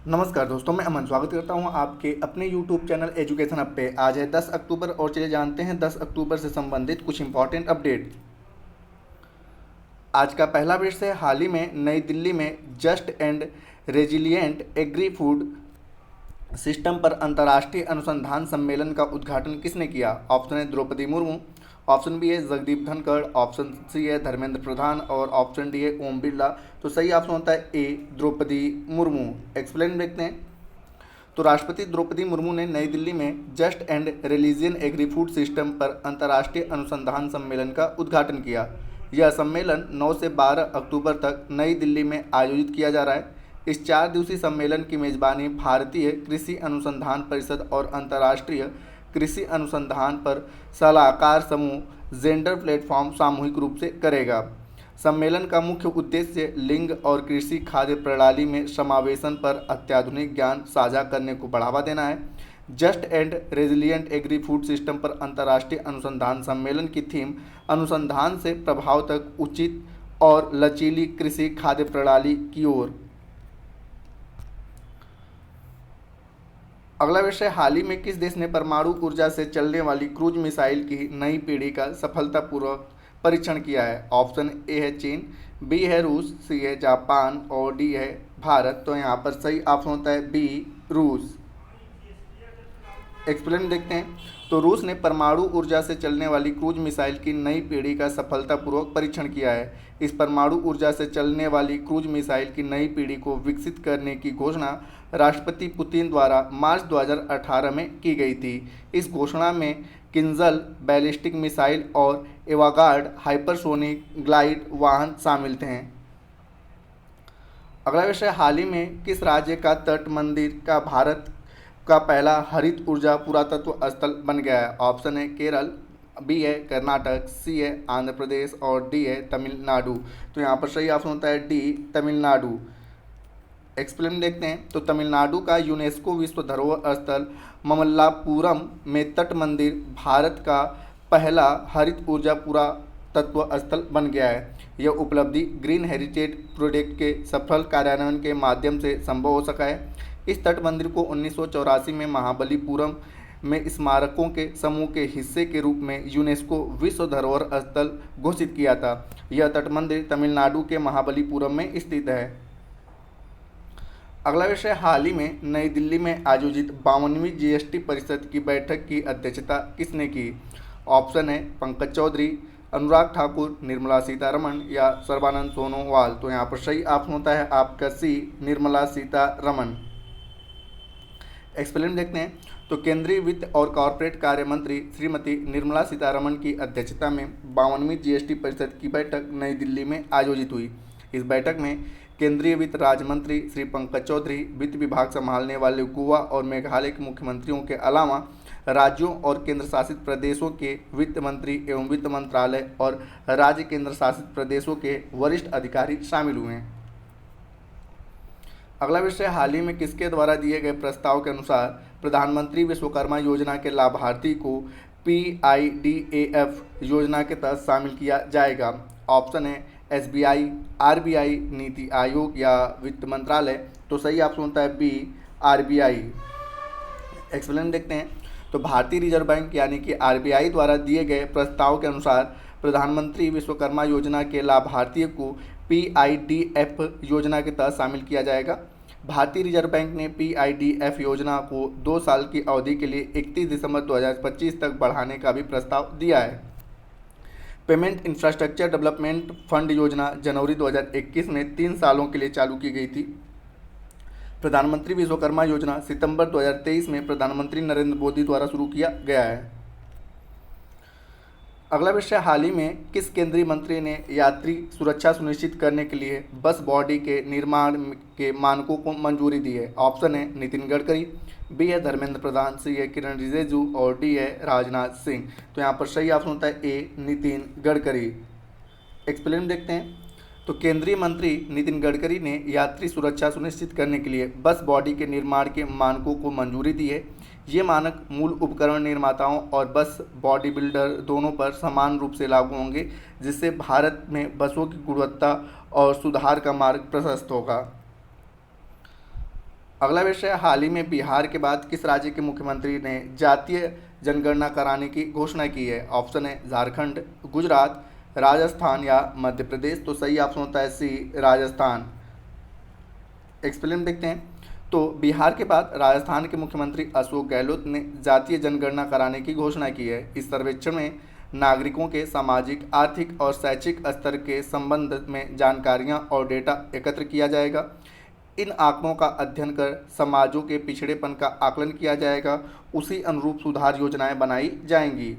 नमस्कार दोस्तों, मैं अमन स्वागत करता हूं आपके अपने YouTube चैनल एजुकेशन अप पे। आज है 10 अक्टूबर और चलिए जानते हैं 10 अक्टूबर से संबंधित कुछ इंपॉर्टेंट अपडेट। आज का पहला विषय, हाल ही में नई दिल्ली में just and resilient agri food system पर अंतर्राष्ट्रीय अनुसंधान सम्मेलन का उद्घाटन किसने किया? ऑप्शन है द्रौपदी मुर्मू, ऑप्शन बी है जगदीप धनखड़, ऑप्शन सी है धर्मेंद्र प्रधान और ऑप्शन डी है ओम बिरला। तो सही ऑप्शन होता है ए, द्रौपदी मुर्मू। एक्सप्लेन देखते हैं। तो राष्ट्रपति द्रौपदी मुर्मू ने नई दिल्ली में just and religion agri food system पर अंतर्राष्ट्रीय अनुसंधान सम्मेलन का उद्घाटन किया। यह सम्मेलन 9 से 12 अक्टूबर तक नई दिल्ली में आयोजित किया जा रहा है। इस 4 दिवसीय सम्मेलन की मेजबानी भारतीय कृषि अनुसंधान परिषद और अंतर्राष्ट्रीय कृषि अनुसंधान पर सलाहकार समूह जेंडर प्लेटफॉर्म सामूहिक रूप से करेगा। सम्मेलन का मुख्य उद्देश्य लिंग और कृषि खाद्य प्रणाली में समावेशन पर अत्याधुनिक ज्ञान साझा करने को बढ़ावा देना है। Just and resilient agri food system पर अंतर्राष्ट्रीय अनुसंधान सम्मेलन की थीम अनुसंधान से प्रभाव तक उचित और लचीली कृषि खाद्य प्रणाली की ओर। अगला विषय, हाल ही में किस देश ने परमाणु ऊर्जा से चलने वाली क्रूज मिसाइल की नई पीढ़ी का सफलतापूर्वक परीक्षण किया है? ऑप्शन ए है चीन, बी है रूस, सी है जापान और डी है भारत। तो यहाँ पर सही ऑप्शन होता है बी, रूस। एक्सप्लेन देखते हैं। तो रूस ने परमाणु ऊर्जा से चलने वाली क्रूज मिसाइल की नई पीढ़ी का सफलतापूर्वक परीक्षण किया है। इस परमाणु ऊर्जा से चलने वाली क्रूज मिसाइल की नई पीढ़ी को विकसित करने की घोषणा राष्ट्रपति पुतिन द्वारा मार्च 2018 में की गई थी। इस घोषणा में किंजल बैलिस्टिक मिसाइल और एवागार्ड हाइपरसोनिक ग्लाइड वाहन शामिल थे। अगला विषय, हाल ही में किस राज्य का तट मंदिर का भारत का पहला हरित ऊर्जा पुरातत्व स्थल बन गया है? ऑप्शन है केरल, बी है कर्नाटक, सी है आंध्र प्रदेश और डी है तमिलनाडु। तो यहाँ पर सही ऑप्शन होता है डी, तमिलनाडु। एक्सप्लेन देखते हैं। तो तमिलनाडु का यूनेस्को विश्व धरोहर स्थल ममल्लापुरम में तट मंदिर भारत का पहला हरित ऊर्जा पुरातत्व स्थल बन गया है। यह उपलब्धि ग्रीन हेरिटेज प्रोजेक्ट के सफल कार्यान्वयन के माध्यम से संभव हो सका है। इस तट मंदिर को 1984 में महाबलीपुरम में स्मारकों के समूह के हिस्से के रूप में यूनेस्को विश्व धरोहर स्थल घोषित किया था। यह तट मंदिर तमिलनाडु के महाबलीपुरम में स्थित है। अगला विषय, हाल ही में नई दिल्ली में आयोजित 52वीं जीएसटी परिषद की बैठक की अध्यक्षता किसने की? ऑप्शन है पंकज चौधरी, अनुराग ठाकुर, निर्मला सीतारमण या सर्बानंद सोनोवाल। तो यहाँ पर सही ऑप्शन होता है आपका सी, निर्मला सीतारमण। एक्सप्लेन देखते हैं। तो केंद्रीय वित्त और कॉरपोरेट कार्य मंत्री श्रीमती निर्मला सीतारमण की अध्यक्षता में 52वीं जीएसटी परिषद की बैठक नई दिल्ली में आयोजित हुई। इस बैठक में केंद्रीय वित्त राज्य मंत्री श्री पंकज चौधरी, वित्त विभाग संभालने वाले गोवा और मेघालय के मुख्यमंत्रियों के अलावा राज्यों और केंद्र शासित प्रदेशों के वित्त मंत्री एवं वित्त मंत्रालय और राज्य केंद्र शासित प्रदेशों के वरिष्ठ अधिकारी शामिल हुए हैं। अगला विषय, हाल ही में किसके द्वारा दिए गए प्रस्ताव के अनुसार प्रधानमंत्री विश्वकर्मा योजना के लाभार्थी को PIDAF योजना के तहत शामिल किया जाएगा? ऑप्शन है SBI, RBI, नीति आयोग या वित्त मंत्रालय। तो सही ऑप्शन होता है बी, RBI। एक्सप्लेन देखते हैं। तो भारतीय रिजर्व बैंक यानी कि RBI द्वारा दिए गए प्रस्ताव के अनुसार प्रधानमंत्री विश्वकर्मा योजना के लाभार्थियों को PIDF योजना के तहत शामिल किया जाएगा। भारतीय रिजर्व बैंक ने PIDF योजना को 2 साल की अवधि के लिए 31 दिसंबर 2025 तक बढ़ाने का भी प्रस्ताव दिया है। पेमेंट इंफ्रास्ट्रक्चर डेवलपमेंट फंड योजना जनवरी 2021 में 3 सालों के लिए चालू की गई थी। प्रधानमंत्री विश्वकर्मा योजना सितंबर 2023 में प्रधानमंत्री नरेंद्र मोदी द्वारा शुरू किया गया है। अगला विषय, हाल ही में किस केंद्रीय मंत्री ने यात्री सुरक्षा सुनिश्चित करने के लिए बस बॉडी के निर्माण के मानकों को मंजूरी दी है? ऑप्शन है नितिन गडकरी, बी है धर्मेंद्र प्रधान, सी है किरण रिजिजू और डी है राजनाथ सिंह। तो यहाँ पर सही ऑप्शन होता है ए, नितिन गडकरी। एक्सप्लेन देखते हैं। तो केंद्रीय मंत्री नितिन गडकरी ने यात्री सुरक्षा सुनिश्चित करने के लिए बस बॉडी के निर्माण के मानकों को मंजूरी दी है। ये मानक मूल उपकरण निर्माताओं और बस बॉडी बिल्डर दोनों पर समान रूप से लागू होंगे, जिससे भारत में बसों की गुणवत्ता और सुधार का मार्ग प्रशस्त होगा। अगला विषय है, हाल ही में बिहार के बाद किस राज्य के मुख्यमंत्री ने जातीय जनगणना कराने की घोषणा की है? ऑप्शन है झारखंड, गुजरात, राजस्थान या मध्य प्रदेश। तो सही ऑप्शन होता है सी, राजस्थान। एक्सप्लेन देखते हैं। तो बिहार के बाद राजस्थान के मुख्यमंत्री अशोक गहलोत ने जातीय जनगणना कराने की घोषणा की है। इस सर्वेक्षण में नागरिकों के सामाजिक, आर्थिक और शैक्षिक स्तर के संबंध में जानकारियां और डेटा एकत्र किया जाएगा। इन आंकड़ों का अध्ययन कर समाजों के पिछड़ेपन का आकलन किया जाएगा। उसी अनुरूप सुधार योजनाएं बनाई जाएंगी।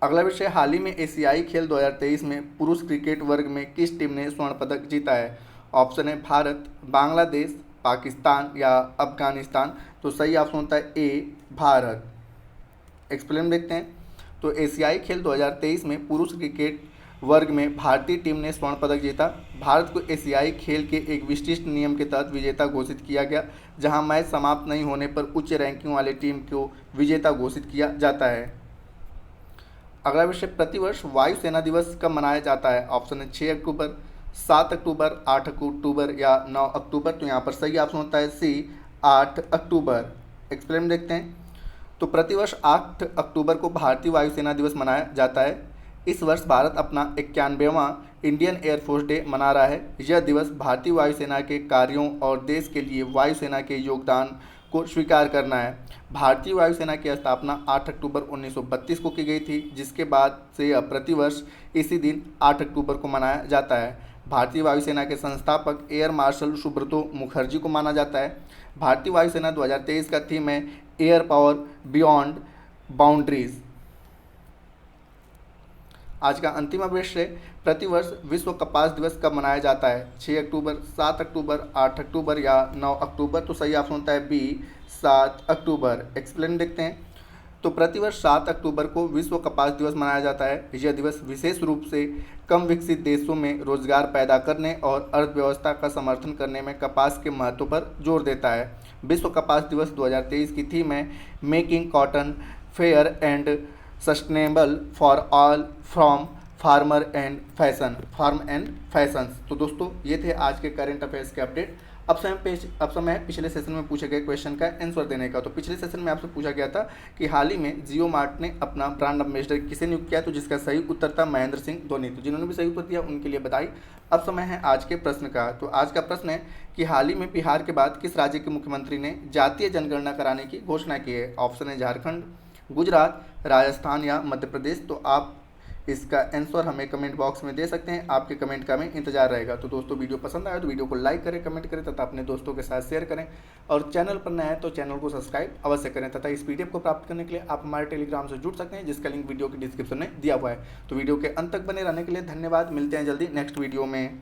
अगला विषय, हाल ही में एशियाई खेल 2023 में पुरुष क्रिकेट वर्ग में किस टीम ने स्वर्ण पदक जीता है? ऑप्शन है भारत, बांग्लादेश, पाकिस्तान या अफगानिस्तान। तो सही ऑप्शन होता है ए, भारत। एक्सप्लेन देखते हैं। तो एशियाई खेल 2023 में पुरुष क्रिकेट वर्ग में भारतीय टीम ने स्वर्ण पदक जीता। भारत को एशियाई खेल के एक विशिष्ट नियम के तहत विजेता घोषित किया गया, जहां मैच समाप्त नहीं होने पर उच्च रैंकिंग वाले टीम को विजेता घोषित किया जाता है। अगला विषय, प्रतिवर्ष वायुसेना दिवस कब मनाया जाता है? ऑप्शन है 6 अक्टूबर, 7 अक्टूबर, 8 अक्टूबर या 9 अक्टूबर। तो यहाँ पर सही ऑप्शन होता है सी, 8 अक्टूबर। एक्सप्लेन देखते हैं। तो प्रतिवर्ष 8 अक्टूबर को भारतीय वायुसेना दिवस मनाया जाता है। इस वर्ष भारत अपना 91वां इंडियन एयरफोर्स डे मना रहा है। यह दिवस भारतीय वायुसेना के कार्यों और देश के लिए वायुसेना के योगदान को स्वीकार करना है। भारतीय वायुसेना की स्थापना 8 अक्टूबर 1932 को की गई थी, जिसके बाद से यह प्रतिवर्ष इसी दिन 8 अक्टूबर को मनाया जाता है। भारतीय वायुसेना के संस्थापक एयर मार्शल सुब्रतो मुखर्जी को माना जाता है। भारतीय वायुसेना 2023 का थीम है एयर पावर बियॉन्ड बाउंड्रीज। आज का अंतिम विषय, प्रतिवर्ष विश्व कपास दिवस कब मनाया जाता है? 6 अक्टूबर, 7 अक्टूबर, 8 अक्टूबर या 9 अक्टूबर। तो सही ऑप्शन होता है बी, 7 अक्टूबर। एक्सप्लेन देखते हैं। तो प्रतिवर्ष 7 अक्टूबर को विश्व कपास दिवस मनाया जाता है। यह दिवस विशेष रूप से कम विकसित देशों में रोजगार पैदा करने और अर्थव्यवस्था का समर्थन करने में कपास के महत्व पर जोर देता है। विश्व कपास दिवस 2023 की थीम है making cotton fair and sustainable for all from farm and fashions. तो दोस्तों, ये थे आज के करंट अफेयर्स के अपडेट। अब समय है पिछले सेशन में पूछे गए क्वेश्चन का आंसर देने का। तो पिछले सेशन में आपसे पूछा गया था कि हाल ही में जियो मार्ट ने अपना ब्रांड एम्बेसडर किसे नियुक्त किया, तो जिसका सही उत्तर था महेंद्र सिंह धोनी। तो जिन्होंने भी सही उत्तर दिया उनके लिए बधाई। अब समय है आज के प्रश्न का। तो आज का प्रश्न है कि हाल ही में बिहार के बाद किस राज्य के मुख्यमंत्री ने जातीय जनगणना कराने की घोषणा की है? ऑप्शन है झारखंड, गुजरात, राजस्थान या मध्य प्रदेश। तो आप इसका आंसर हमें कमेंट बॉक्स में दे सकते हैं। आपके कमेंट का हमें इंतजार रहेगा। तो दोस्तों, वीडियो पसंद आया तो वीडियो को लाइक करें, कमेंट करें तथा अपने दोस्तों के साथ शेयर करें। और चैनल पर नया है तो चैनल को सब्सक्राइब अवश्य करें तथा इस पीडीएफ को प्राप्त करने के लिए आप हमारे टेलीग्राम से जुड़ सकते हैं, जिसका लिंक वीडियो के डिस्क्रिप्शन में दिया हुआ है। तो वीडियो के अंत तक बने रहने के लिए धन्यवाद। मिलते हैं जल्दी नेक्स्ट वीडियो में।